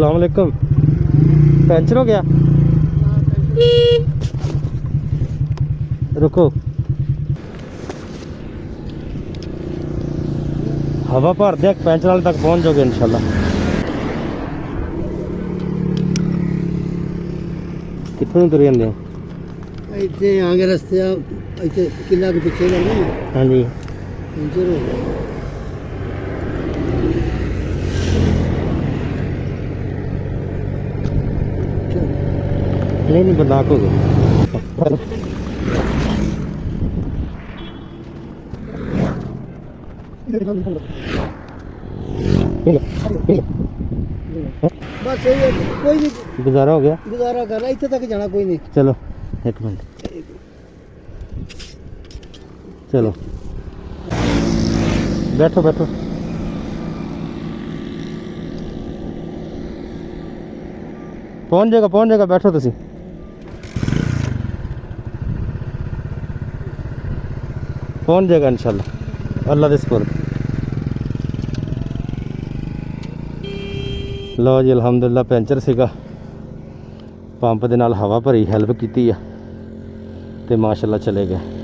अस्सलाम वालेकुम। पंचर हो गया, रुको। हवा भर दे, पंचर वाले तक पहुंच जाओगे इंशाल्लाह। कितने तुर जाते हो? इतने आगे रस्ते इतने किला के पीछे जाना। हाँ जी, पंचर हो गया। नहीं बर्दाश्त हो गया। बस यही है, कोई नहीं गुजारा हो गया। गुजारा करना, इतने तक जाना कोई नहीं। चलो एक मिनट, चलो बैठो बैठो। पहुंच जाएगा, बैठो तुसी। पहुंच जाएगा इंशाल्लाह, अल्लाह दे सुपुर्द। लो जी अलहमदुलिल्लाह पैंचर सीगा, पंप दे नाल हवा भरी, हैल्प कीती आ ते माशाल्लाह चले गए।